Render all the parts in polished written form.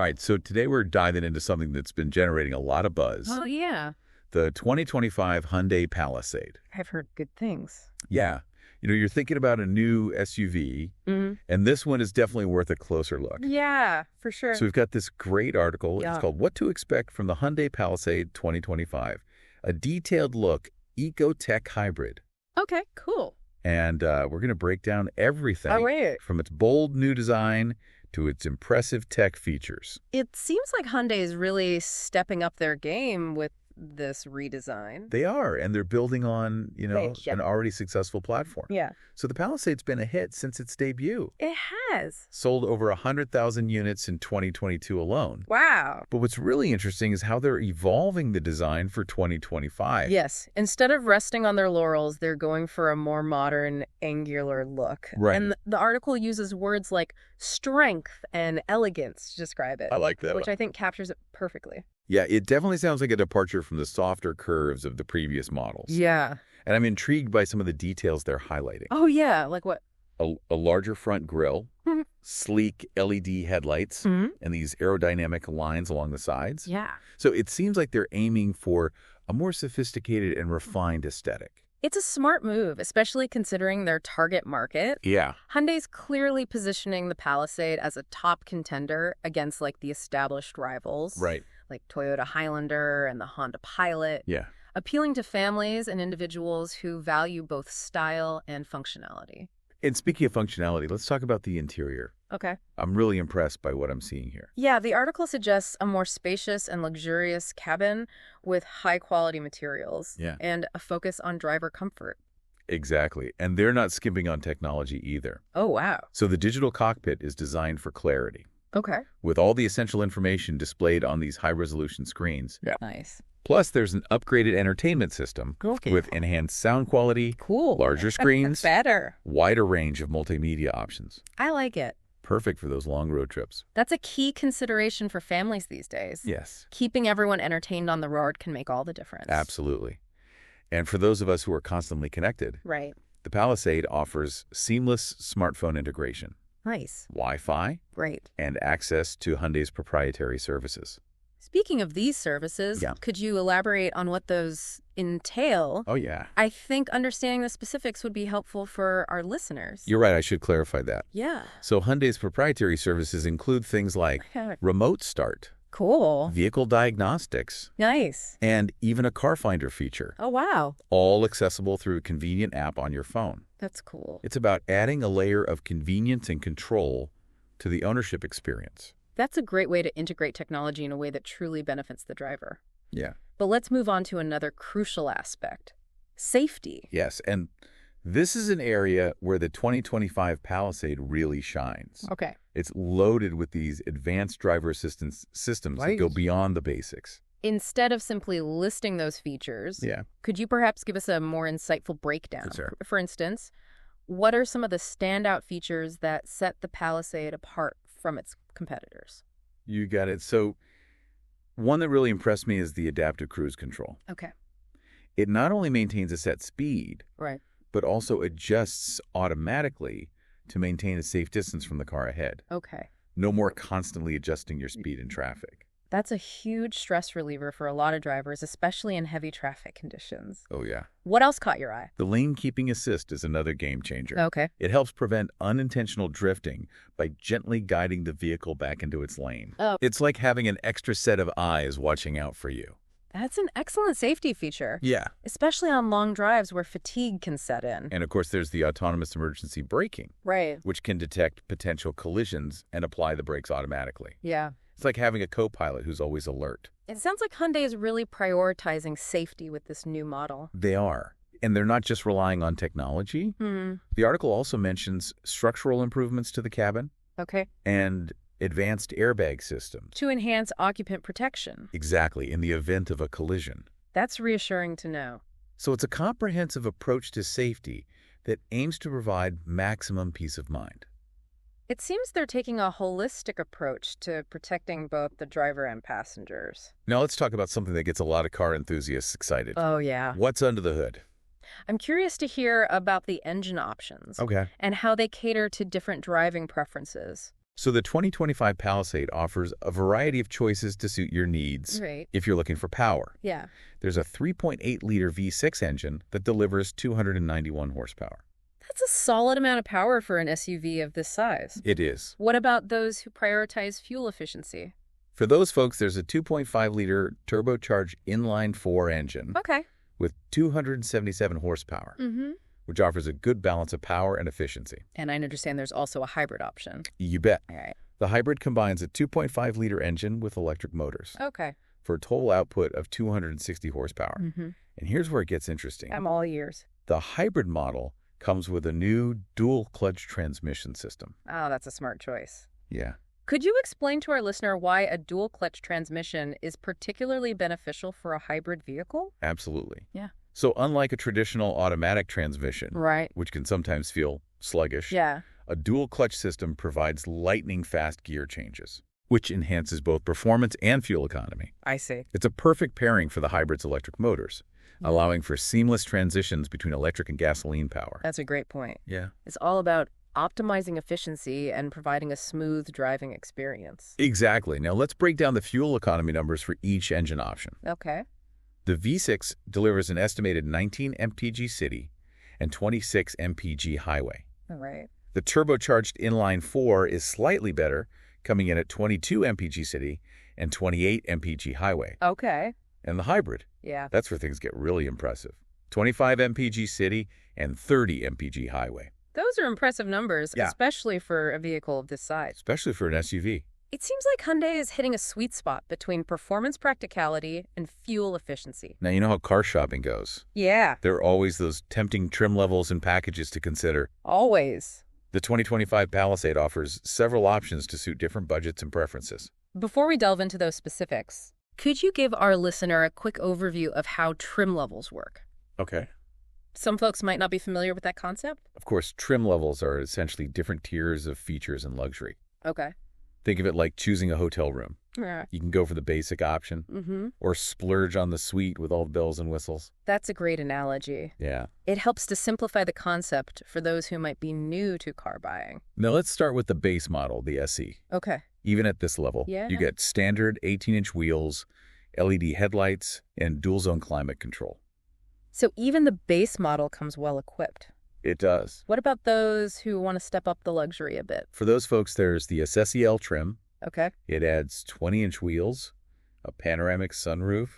right, so today we're diving into something that's been generating a lot of buzz. Oh, yeah. The 2025 Hyundai Palisade. I've heard good things. Yeah. You're thinking about a new SUV, and this one is definitely worth a closer look. Yeah, for sure. So we've got this great article. Yeah. It's called What to Expect from the Hyundai Palisade 2025. A detailed look, ecotechhybrid. Okay, cool. And we're going to break down everything from its bold new design to its impressive tech features. It seems like Hyundai is really stepping up their game with this redesign. They are, and they're building on, an already successful platform. Yeah. So the Palisade's been a hit since its debut. It has. Sold over 100,000 units in 2022 alone. Wow. But what's really interesting is how they're evolving the design for 2025. Yes. Instead of resting on their laurels, they're going for a more modern, angular look. Right. And the article uses words like strength and elegance to describe it. I like that which one. I think captures it perfectly. Yeah, it definitely sounds like a departure from the softer curves of the previous models. Yeah. And I'm intrigued by some of the details they're highlighting. Oh, yeah. Like what? A larger front grille, sleek LED headlights, and these aerodynamic lines along the sides. Yeah. So it seems like they're aiming for a more sophisticated and refined aesthetic. It's a smart move, especially considering their target market. Yeah. Hyundai's clearly positioning the Palisade as a top contender against like the established rivals. Right. Like Toyota Highlander and the Honda Pilot. Yeah. Appealing to families and individuals who value both style and functionality. And speaking of functionality, let's talk about the interior. Okay. I'm really impressed by what I'm seeing here. Yeah, the article suggests a more spacious and luxurious cabin with high-quality materials. Yeah. And a focus on driver comfort. Exactly. And they're not skimping on technology either. Oh, wow. So the digital cockpit is designed for clarity, Okay. with all the essential information displayed on these high-resolution screens. Yeah. Nice. Plus, there's an upgraded entertainment system with enhanced sound quality, Cool. larger screens, Better. wider range of multimedia options. I like it. Perfect for those long road trips. That's a key consideration for families these days. Yes, Keeping everyone entertained on the road can make all the difference. absolutely. And for those of us who are constantly connected, Right. the Palisade offers seamless smartphone integration, Nice. Wi-Fi, Great. and access to Hyundai's proprietary services. Speaking of these services, Yeah. could you elaborate on what those entail? Oh, yeah. I think understanding the specifics would be helpful for our listeners. You're right. I should clarify that. Yeah. So Hyundai's proprietary services include things like remote start, Cool. vehicle diagnostics, Nice. and even a car finder feature, Oh, wow. all accessible through a convenient app on your phone. That's cool. It's about adding a layer of convenience and control to the ownership experience. That's a great way to integrate technology in a way that truly benefits the driver. Yeah. But let's move on to another crucial aspect. Safety. Yes, and this is an area where the 2025 Palisade really shines. Okay. It's loaded with these advanced driver assistance systems that go beyond the basics. Instead of simply listing those features, Yeah. could you perhaps give us a more insightful breakdown? Sure. For instance, what are some of the standout features that set the Palisade apart from its competitors? You got it. So one that really impressed me is the adaptive cruise control. Okay. It not only maintains a set speed, Right. but also adjusts automatically to maintain a safe distance from the car ahead. Okay. No more constantly adjusting your speed in traffic. That's a huge stress reliever for a lot of drivers, especially in heavy traffic conditions. Oh, yeah. What else caught your eye? The lane keeping assist is another game changer. Okay. It helps prevent unintentional drifting by gently guiding the vehicle back into its lane. Oh. It's like having an extra set of eyes watching out for you. That's an excellent safety feature, Yeah. especially on long drives where fatigue can set in. And of course, there's the autonomous emergency braking, Right. which can detect potential collisions and apply the brakes automatically. Yeah. It's like having a co-pilot who's always alert. It sounds like Hyundai is really prioritizing safety with this new model. They are. And they're not just relying on technology. The article also mentions structural improvements to the cabin Okay. and advanced airbag systems. To enhance occupant protection. Exactly, in the event of a collision. That's reassuring to know. So it's a comprehensive approach to safety that aims to provide maximum peace of mind. It seems they're taking a holistic approach to protecting both the driver and passengers. Now let's talk about something that gets a lot of car enthusiasts excited. Oh, yeah. What's under the hood? I'm curious to hear about the engine options Okay. and how they cater to different driving preferences. So the 2025 Palisade offers a variety of choices to suit your needs Right. if you're looking for power. Yeah. There's a 3.8-liter V6 engine that delivers 291 horsepower. That's a solid amount of power for an SUV of this size. It is. What about those who prioritize fuel efficiency? For those folks, there's a 2.5-liter turbocharged inline-4 engine Okay. with 277 horsepower, which offers a good balance of power and efficiency. And I understand there's also a hybrid option. You bet. All right. The hybrid combines a 2.5-liter engine with electric motors Okay. for a total output of 260 horsepower. And here's where it gets interesting. I'm all ears. The hybrid model comes with a new dual-clutch transmission system. Oh, that's a smart choice. Yeah. Could you explain to our listener why a dual-clutch transmission is particularly beneficial for a hybrid vehicle? Absolutely. Yeah. So unlike a traditional automatic transmission, Right. which can sometimes feel sluggish, Yeah. a dual-clutch system provides lightning-fast gear changes, which enhances both performance and fuel economy. I see. It's a perfect pairing for the hybrid's electric motors, allowing for seamless transitions between electric and gasoline power. That's a great point. Yeah. It's all about optimizing efficiency and providing a smooth driving experience. Exactly. Now let's break down the fuel economy numbers for each engine option. Okay. The V6 delivers an estimated 19 mpg city and 26 mpg highway. All right. The turbocharged inline-4 is slightly better, coming in at 22 mpg city and 28 mpg highway. Okay. And the hybrid, Yeah. that's where things get really impressive. 25 mpg city and 30 mpg highway, Those are impressive numbers, Yeah. especially for a vehicle of this size. especially for an SUV. It seems like Hyundai is hitting a sweet spot between performance practicality and fuel efficiency. Now, you know how car shopping goes. Yeah, There are always those tempting trim levels and packages to consider. always. The 2025 Palisade offers several options to suit different budgets and preferences. Before we delve into those specifics, could you give our listener a quick overview of how trim levels work? Okay. Some folks might not be familiar with that concept. Of course, trim levels are essentially different tiers of features and luxury. Okay. Think of it like choosing a hotel room. Yeah. You can go for the basic option or splurge on the suite with all the bells and whistles. That's a great analogy. Yeah. It helps to simplify the concept for those who might be new to car buying. Now let's start with the base model, the SE. Okay. Even at this level, Yeah. you get standard 18-inch wheels, LED headlights, and dual-zone climate control. So even the base model comes well equipped. It does. What about those who want to step up the luxury a bit? For those folks, there's the SEL trim. Okay. It adds 20-inch wheels, a panoramic sunroof,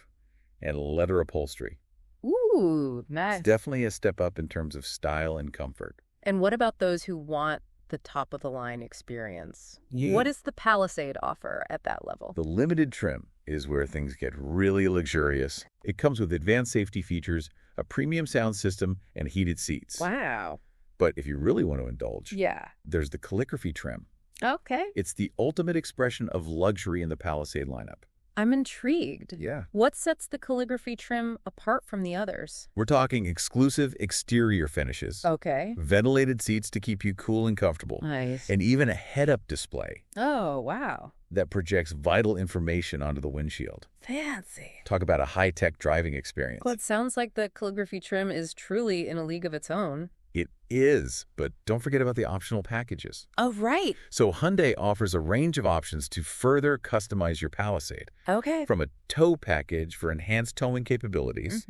and leather upholstery. Ooh, nice. It's definitely a step up in terms of style and comfort. And what about those who want the top-of-the-line experience? Yeah. What does the Palisade offer at that level? The limited trim is where things get really luxurious. It comes with advanced safety features, a premium sound system, and heated seats. Wow. But if you really want to indulge, Yeah. there's the calligraphy trim. Okay. It's the ultimate expression of luxury in the Palisade lineup. I'm intrigued. Yeah. What sets the calligraphy trim apart from the others? We're talking exclusive exterior finishes, Okay. ventilated seats to keep you cool and comfortable, Nice. and even a head-up display Oh, wow. that projects vital information onto the windshield. Fancy. Talk about a high-tech driving experience. Well, it sounds like the calligraphy trim is truly in a league of its own. It is, but don't forget about the optional packages. Oh, right. So Hyundai offers a range of options to further customize your Palisade, Okay. from a tow package for enhanced towing capabilities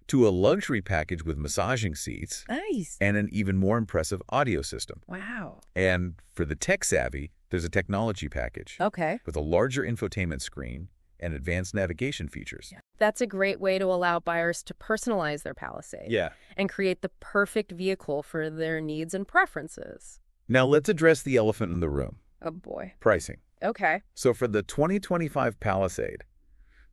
to a luxury package with massaging seats Nice. and an even more impressive audio system. Wow. And for the tech-savvy, there's a technology package Okay. with a larger infotainment screen and advanced navigation features. That's a great way to allow buyers to personalize their Palisade and create the perfect vehicle for their needs and preferences. Now let's address the elephant in the room, Oh, boy. pricing. Okay. So for the 2025 Palisade,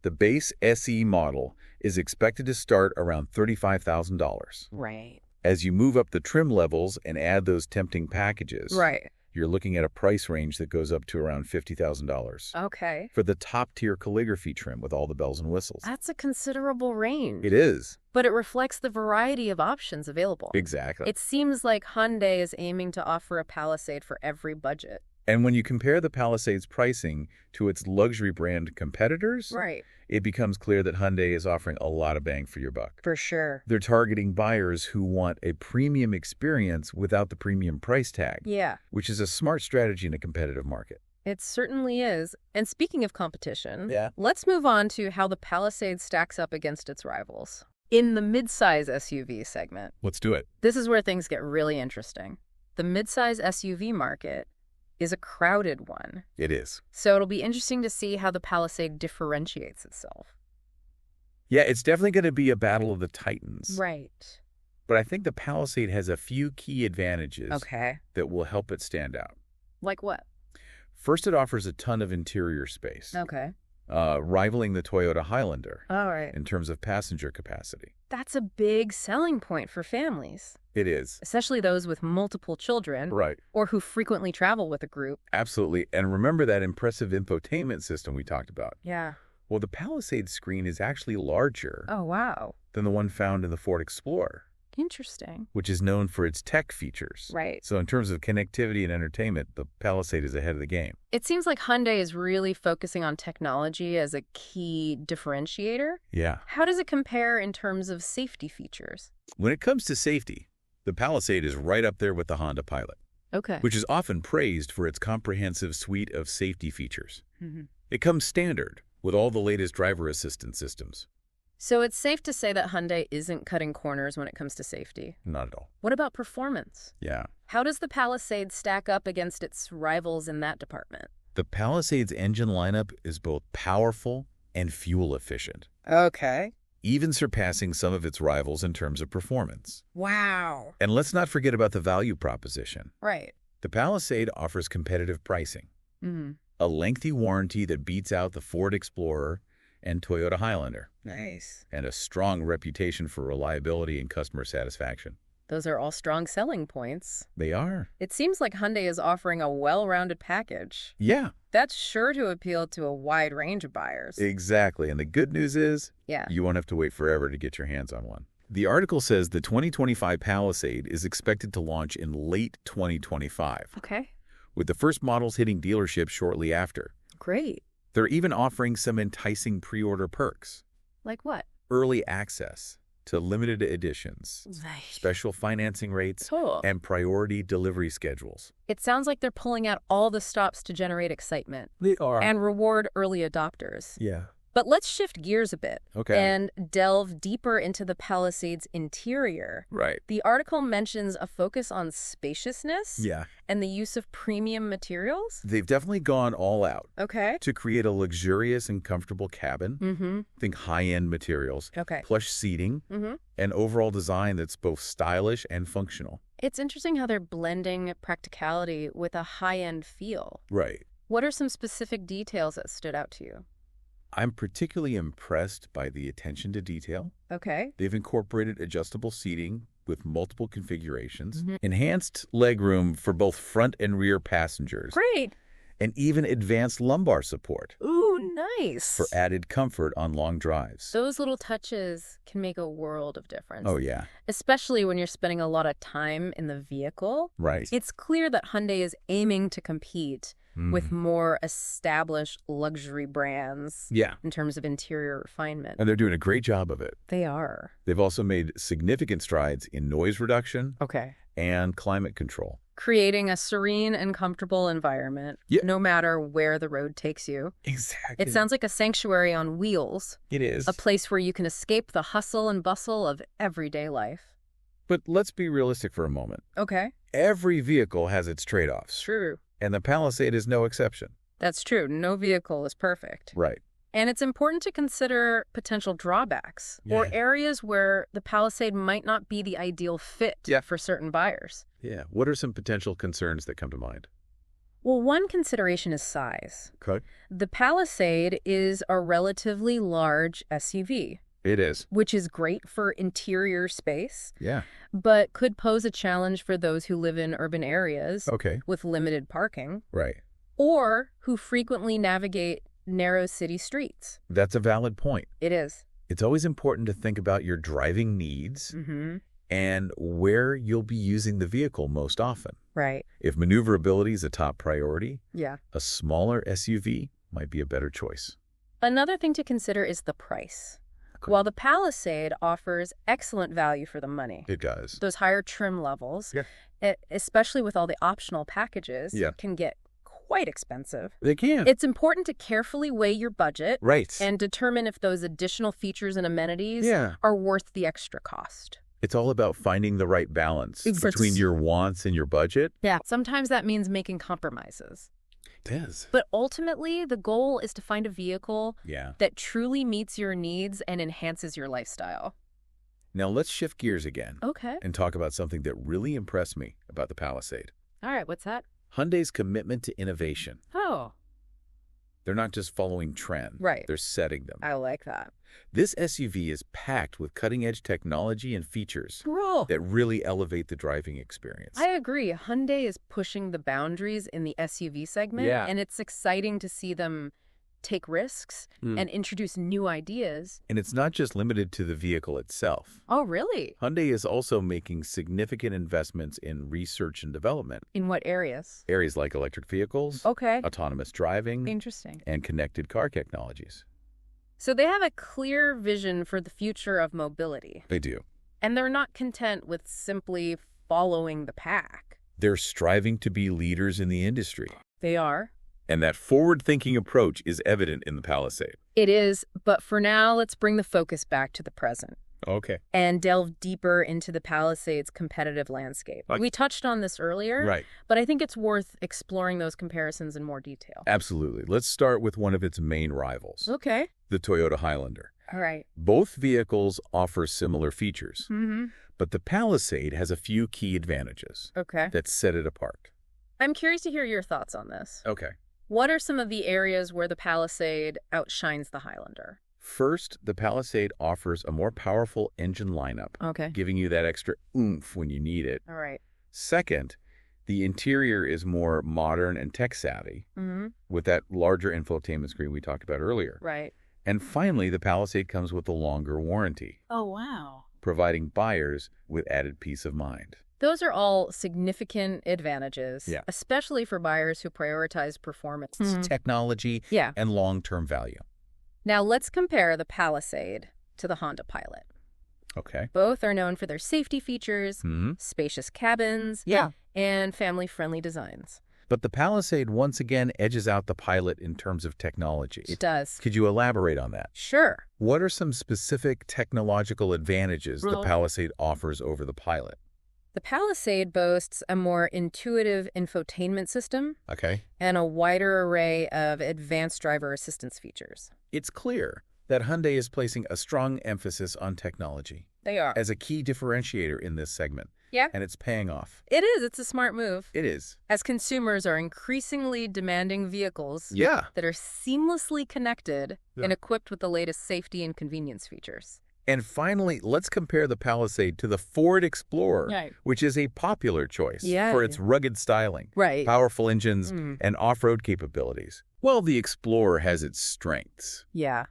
the base SE model is expected to start around $35,000. Right. As you move up the trim levels and add those tempting packages, Right. you're looking at a price range that goes up to around $50,000 Okay. for the top-tier calligraphy trim with all the bells and whistles. That's a considerable range. It is. But it reflects the variety of options available. Exactly. It seems like Hyundai is aiming to offer a Palisade for every budget. And when you compare the Palisade's pricing to its luxury brand competitors, Right. it becomes clear that Hyundai is offering a lot of bang for your buck. For sure. They're targeting buyers who want a premium experience without the premium price tag. Yeah. Which is a smart strategy in a competitive market. It certainly is. And speaking of competition, Yeah. let's move on to how the Palisade stacks up against its rivals. In the midsize SUV segment, Let's do it. this is where things get really interesting. The midsize SUV market is a crowded one. It is. So it'll be interesting to see how the Palisade differentiates itself. Yeah, it's definitely going to be a battle of the titans. Right. But I think the Palisade has a few key advantages Okay. that will help it stand out. Like what? First, it offers a ton of interior space, Okay. rivaling the Toyota Highlander All right. in terms of passenger capacity. That's a big selling point for families, It is. especially those with multiple children Right. or who frequently travel with a group. Absolutely. And remember that impressive infotainment system we talked about? Yeah. Well, the Palisade screen is actually larger Oh, wow. than the one found in the Ford Explorer, Interesting. which is known for its tech features. Right. So in terms of connectivity and entertainment, the Palisade is ahead of the game. It seems like Hyundai is really focusing on technology as a key differentiator. Yeah. How does it compare in terms of safety features? When it comes to safety, the Palisade is right up there with the Honda Pilot, Okay. which is often praised for its comprehensive suite of safety features. Mm-hmm. It comes standard with all the latest driver assistance systems. So it's safe to say that Hyundai isn't cutting corners when it comes to safety. Not at all. What about performance? Yeah. How does the Palisade stack up against its rivals in that department? The Palisade's engine lineup is both powerful and fuel efficient, Okay. even surpassing some of its rivals in terms of performance. Wow. And let's not forget about the value proposition. Right. The Palisade offers competitive pricing, Mm-hmm. a lengthy warranty that beats out the Ford Explorer and Toyota Highlander, Nice. and a strong reputation for reliability and customer satisfaction. Those are all strong selling points. They are. It seems like Hyundai is offering a well-rounded package. Yeah, That's sure to appeal to a wide range of buyers. exactly. And the good news is, Yeah. you won't have to wait forever to get your hands on one. The article says the 2025 Palisade is expected to launch in late 2025, Okay. with the first models hitting dealerships shortly after. Great. They're even offering some enticing pre-order perks. Like what? Early access to limited editions, special financing rates, Cool. and priority delivery schedules. It sounds like they're pulling out all the stops to generate excitement They are. and reward early adopters. Yeah. But let's shift gears a bit Okay. and delve deeper into the Palisade's interior. Right. The article mentions a focus on spaciousness Yeah. and the use of premium materials. They've definitely gone all out Okay. to create a luxurious and comfortable cabin. Mm-hmm. Think high-end materials, Okay. plush seating, Mm-hmm. and overall design that's both stylish and functional. It's interesting how they're blending practicality with a high-end feel. Right. What are some specific details that stood out to you? I'm particularly impressed by the attention to detail. Okay. They've incorporated adjustable seating with multiple configurations, Mhm. enhanced legroom for both front and rear passengers, Great. and even advanced lumbar support Ooh, nice. for added comfort on long drives. Those little touches can make a world of difference. Oh, yeah. Especially when you're spending a lot of time in the vehicle. Right. It's clear that Hyundai is aiming to compete with more established luxury brands Yeah. in terms of interior refinement. And they're doing a great job of it. They are. They've also made significant strides in noise reduction Okay. and climate control. Creating a serene and comfortable environment, Yeah. no matter where the road takes you. Exactly. It sounds like a sanctuary on wheels, It is. a place where you can escape the hustle and bustle of everyday life. But let's be realistic for a moment. Okay. Every vehicle has its trade-offs, True. and the Palisade is no exception. That's true. No vehicle is perfect. Right. And it's important to consider potential drawbacks or Yeah. areas where the Palisade might not be the ideal fit Yeah. for certain buyers. Yeah. What are some potential concerns that come to mind? Well, one consideration is size. Okay. The Palisade is a relatively large SUV, It is. which is great for interior space, Yeah. but could pose a challenge for those who live in urban areas Okay. with limited parking Right. or who frequently navigate narrow city streets. That's a valid point. It is. It's always important to think about your driving needs Mm-hmm. and where you'll be using the vehicle most often. Right. If maneuverability is a top priority, Yeah. a smaller SUV might be a better choice. Another thing to consider is the price. Okay. While the Palisade offers excellent value for the money, It does. those higher trim levels, Yeah. especially with all the optional packages, Yeah. can get quite expensive. They can. It's important to carefully weigh your budget Right. and determine if those additional features and amenities Yeah. are worth the extra cost. It's all about finding the right balance between your wants and your budget. Yeah. Sometimes that means making compromises. It is. But ultimately, the goal is to find a vehicle Yeah. that truly meets your needs and enhances your lifestyle. Now let's shift gears again Okay. and talk about something that really impressed me about the Palisade. All right. What's that? Hyundai's commitment to innovation. Oh, They're not just following trend. Right. They're setting them. I like that. This SUV is packed with cutting-edge technology and features Bro, that really elevate the driving experience. I agree. Hyundai is pushing the boundaries in the SUV segment, Yeah. and it's exciting to see them take risks and introduce new ideas. And it's not just limited to the vehicle itself. Oh, really? Hyundai is also making significant investments in research and development. In what areas? Areas like electric vehicles, Okay. autonomous driving, Interesting. and connected car technologies. So they have a clear vision for the future of mobility, They do. and they're not content with simply following the pack. They're striving to be leaders in the industry. They are. And that forward-thinking approach is evident in the Palisade. It is, but for now, let's bring the focus back to the present Okay. and delve deeper into the Palisade's competitive landscape. Like- We touched on this earlier, Right. but I think it's worth exploring those comparisons in more detail. Absolutely. Let's start with one of its main rivals, Okay. the Toyota Highlander. All right. Both vehicles offer similar features, Mm-hmm. but the Palisade has a few key advantages Okay. that set it apart. I'm curious to hear your thoughts on this. Okay. What are some of the areas where the Palisade outshines the Highlander? First, the Palisade offers a more powerful engine lineup, Okay. giving you that extra oomph when you need it. All right. Second, the interior is more modern and tech-savvy, Mm-hmm. with that larger infotainment screen we talked about earlier. Right. And finally, the Palisade comes with a longer warranty, Oh, wow. providing buyers with added peace of mind. Those are all significant advantages, Yeah. especially for buyers who prioritize performance. Technology Yeah. and long-term value. Now let's compare the Palisade to the Honda Pilot. Okay. Both are known for their safety features, Hmm. spacious cabins, Yeah. and family-friendly designs. But the Palisade once again edges out the Pilot in terms of technologies. It does. Could you elaborate on that? Sure. What are some specific technological advantages the Well- Palisade offers over the Pilot? The Palisade boasts a more intuitive infotainment system Okay. and a wider array of advanced driver assistance features. It's clear that Hyundai is placing a strong emphasis on technology They are. as a key differentiator in this segment, Yeah. and it's paying off. It is. It's a smart move. It is. As consumers are increasingly demanding vehicles Yeah. that are seamlessly connected and equipped with the latest safety and convenience features. And finally, let's compare the Palisade to the Ford Explorer, Right. which is a popular choice Yeah. for its rugged styling, Right. powerful engines, and off-road capabilities. While the Explorer has its strengths, Yeah.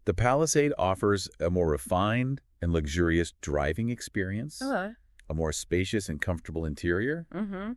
the Palisade offers a more refined and luxurious driving experience, Okay. a more spacious and comfortable interior, Mm-hmm.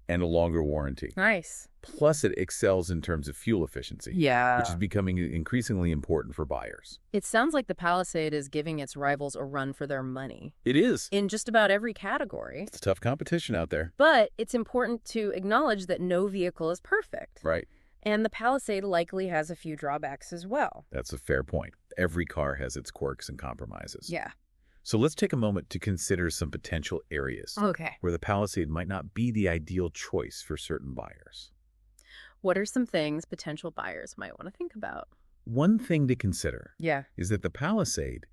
and a longer warranty. Nice. Plus, it excels in terms of fuel efficiency, Yeah. which is becoming increasingly important for buyers. It sounds like the Palisade is giving its rivals a run for their money It is. in just about every category. It's tough competition out there. But it's important to acknowledge that no vehicle is perfect. Right. And the Palisade likely has a few drawbacks as well. That's a fair point. Every car has its quirks and compromises. Yeah. So let's take a moment to consider some potential areas Okay. where the Palisade might not be the ideal choice for certain buyers. What are some things potential buyers might want to think about? One thing to consider Yeah. is that the Palisade,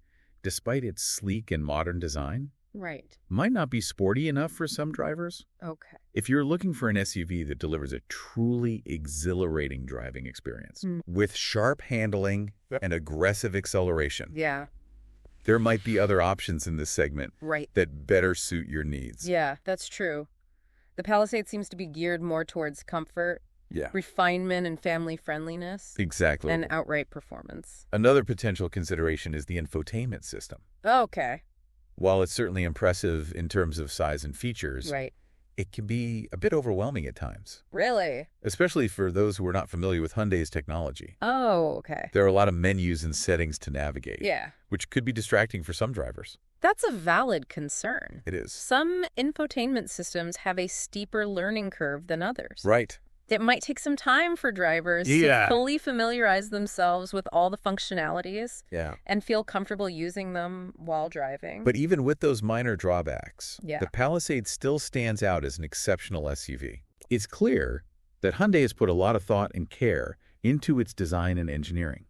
despite its sleek and modern design, Right. might not be sporty enough for some drivers. Okay. If you're looking for an SUV that delivers a truly exhilarating driving experience with sharp handling and aggressive acceleration, Yeah. there might be other options in this segment Right. that better suit your needs. Yeah, that's true. The Palisade seems to be geared more towards comfort, Yeah, refinement, and family friendliness, exactly. and outright performance. Another potential consideration is the infotainment system. Okay. While it's certainly impressive in terms of size and features, Right. it can be a bit overwhelming at times. Really? Especially for those who are not familiar with Hyundai's technology. Oh, okay. There are a lot of menus and settings to navigate. Yeah. Which could be distracting for some drivers. That's a valid concern. It is. Some infotainment systems have a steeper learning curve than others. Right. It might take some time for drivers to fully familiarize themselves with all the functionalities and feel comfortable using them while driving. But even with those minor drawbacks, Yeah. the Palisade still stands out as an exceptional SUV. It's clear that Hyundai has put a lot of thought and care into its design and engineering,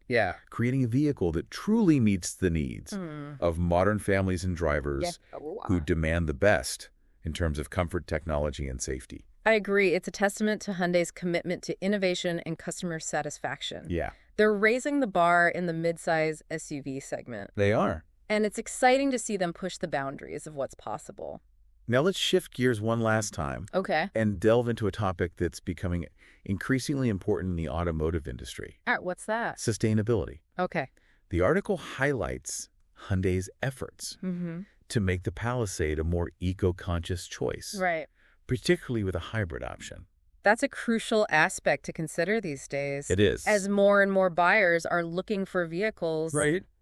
creating a vehicle that truly meets the needs of modern families and drivers who demand the best in terms of comfort, technology, and safety. I agree. It's a testament to Hyundai's commitment to innovation and customer satisfaction. Yeah. They're raising the bar in the midsize SUV segment. They are. And it's exciting to see them push the boundaries of what's possible. Now let's shift gears one last time. Okay. And delve into a topic that's becoming increasingly important in the automotive industry. All right, what's that? Sustainability. Okay. The article highlights Hyundai's efforts to make the Palisade a more eco-conscious choice. Right. Particularly with a hybrid option. That's a crucial aspect to consider these days. It is. As more and more buyers are looking for vehicles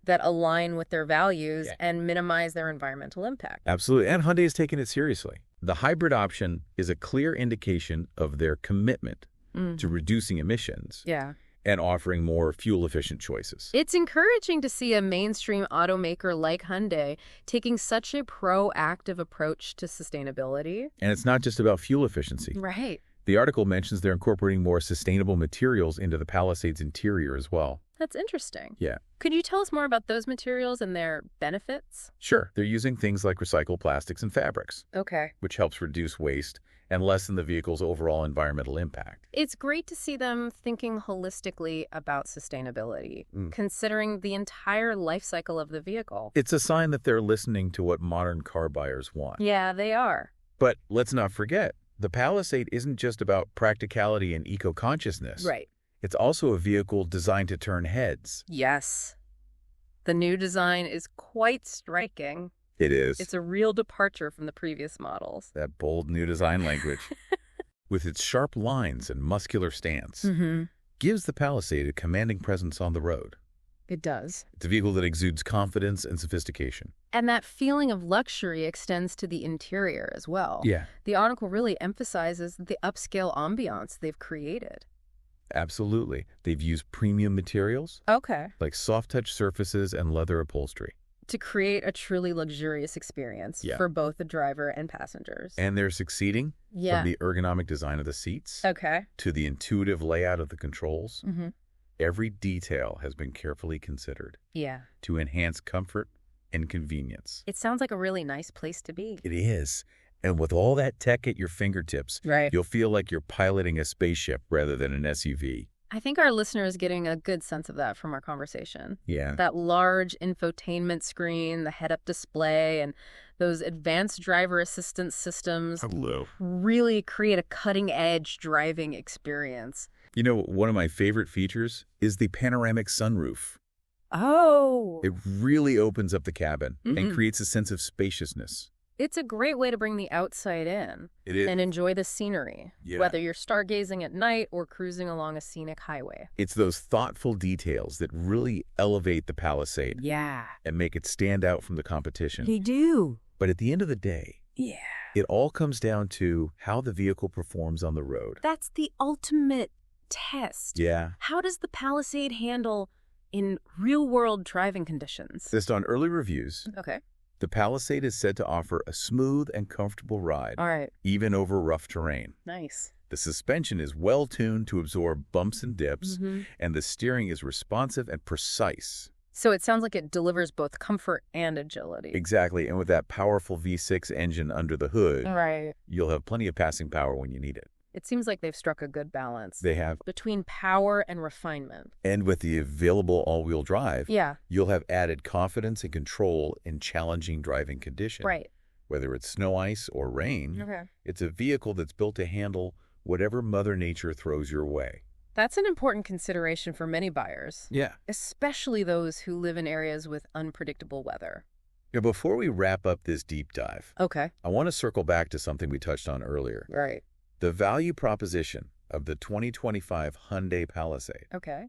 that align with their values and minimize their environmental impact. Absolutely. And Hyundai has taken it seriously. The hybrid option is a clear indication of their commitment to reducing emissions and offering more fuel-efficient choices. It's encouraging to see a mainstream automaker like Hyundai taking such a proactive approach to sustainability. And it's not just about fuel efficiency. Right. The article mentions they're incorporating more sustainable materials into the Palisade's interior as well. That's interesting. Yeah. Could you tell us more about those materials and their benefits? Sure. They're using things like recycled plastics and fabrics. Okay. Which helps reduce waste and lessen the vehicle's overall environmental impact. It's great to see them thinking holistically about sustainability, considering the entire life cycle of the vehicle. It's a sign that they're listening to what modern car buyers want. Yeah, they are. But let's not forget, the Palisade isn't just about practicality and eco-consciousness. Right. It's also a vehicle designed to turn heads. Yes. The new design is quite striking. It is. It's a real departure from the previous models. That bold new design language, with its sharp lines and muscular stance, gives the Palisade a commanding presence on the road. It does. It's a vehicle that exudes confidence and sophistication. And that feeling of luxury extends to the interior as well. Yeah. The article really emphasizes the upscale ambiance they've created. Absolutely. They've used premium materials, like soft-touch surfaces and leather upholstery, to create a truly luxurious experience for both the driver and passengers. And they're succeeding from the ergonomic design of the seats to the intuitive layout of the controls. Every detail has been carefully considered to enhance comfort and convenience. It sounds like a really nice place to be. It is. And with all that tech at your fingertips, you'll feel like you're piloting a spaceship rather than an SUV. I think our listener is getting a good sense of that from our conversation. Yeah. That large infotainment screen, the head-up display, and those advanced driver assistance systems really create a cutting-edge driving experience. You know, one of my favorite features is the panoramic sunroof. Oh. It really opens up the cabin and creates a sense of spaciousness. It's a great way to bring the outside in and enjoy the scenery, whether you're stargazing at night or cruising along a scenic highway. It's those thoughtful details that really elevate the Palisade and make it stand out from the competition. They do. But at the end of the day, it all comes down to how the vehicle performs on the road. That's the ultimate test. Yeah. How does the Palisade handle in real-world driving conditions? Based on early reviews, the Palisade is said to offer a smooth and comfortable ride, even over rough terrain. Nice. The suspension is well-tuned to absorb bumps and dips, and the steering is responsive and precise. So it sounds like it delivers both comfort and agility. Exactly, and with that powerful V6 engine under the hood, you'll have plenty of passing power when you need it. It seems like they've struck a good balance. They have. Between power and refinement. And with the available all-wheel drive, you'll have added confidence and control in challenging driving conditions. Right. Whether it's snow, ice, or rain, it's a vehicle that's built to handle whatever Mother Nature throws your way. That's an important consideration for many buyers. Yeah. Especially those who live in areas with unpredictable weather. Before we wrap up this deep dive, Okay. I want to circle back to something we touched on earlier. Right. The value proposition of the 2025 Hyundai Palisade. Okay.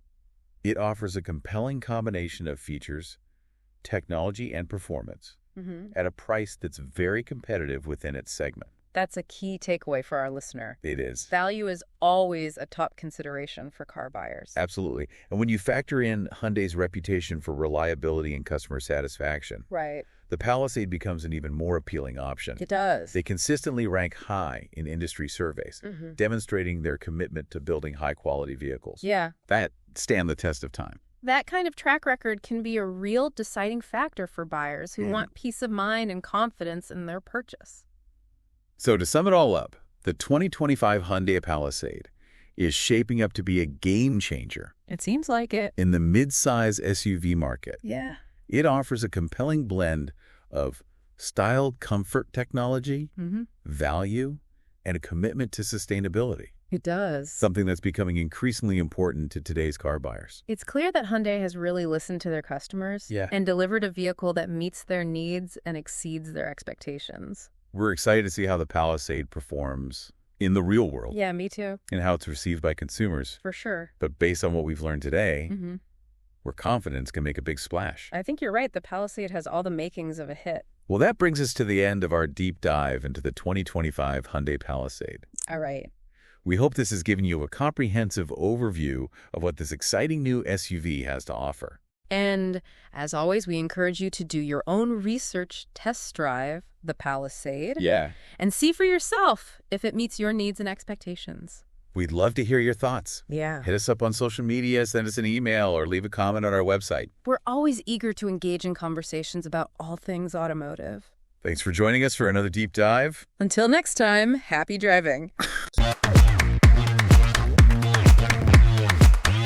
It offers a compelling combination of features, technology, and performance at a price that's very competitive within its segment. That's a key takeaway for our listener. It is. Value is always a top consideration for car buyers. Absolutely. And when you factor in Hyundai's reputation for reliability and customer satisfaction, Right. the Palisade becomes an even more appealing option. It does. They consistently rank high in industry surveys, demonstrating their commitment to building high-quality vehicles. Yeah. That stand the test of time. That kind of track record can be a real deciding factor for buyers who want peace of mind and confidence in their purchase. So to sum it all up, the 2025 Hyundai Palisade is shaping up to be a game changer. It seems like it. In the mid-size SUV market. Yeah. It offers a compelling blend of style, comfort, technology, value, and a commitment to sustainability. It does. Something that's becoming increasingly important to today's car buyers. It's clear that Hyundai has really listened to their customers and delivered a vehicle that meets their needs and exceeds their expectations. We're excited to see how the Palisade performs in the real world. Yeah, me too. And how it's received by consumers. For sure. But based on what we've learned today, we're confident it's going to make a big splash. I think you're right. The Palisade has all the makings of a hit. Well, that brings us to the end of our deep dive into the 2025 Hyundai Palisade. All right. We hope this has given you a comprehensive overview of what this exciting new SUV has to offer. And as always, we encourage you to do your own research, test drive the Palisade, and see for yourself if it meets your needs and expectations. We'd love to hear your thoughts. Yeah. Hit us up on social media, send us an email, or leave a comment on our website. We're always eager to engage in conversations about all things automotive. Thanks for joining us for another deep dive. Until next time, happy driving.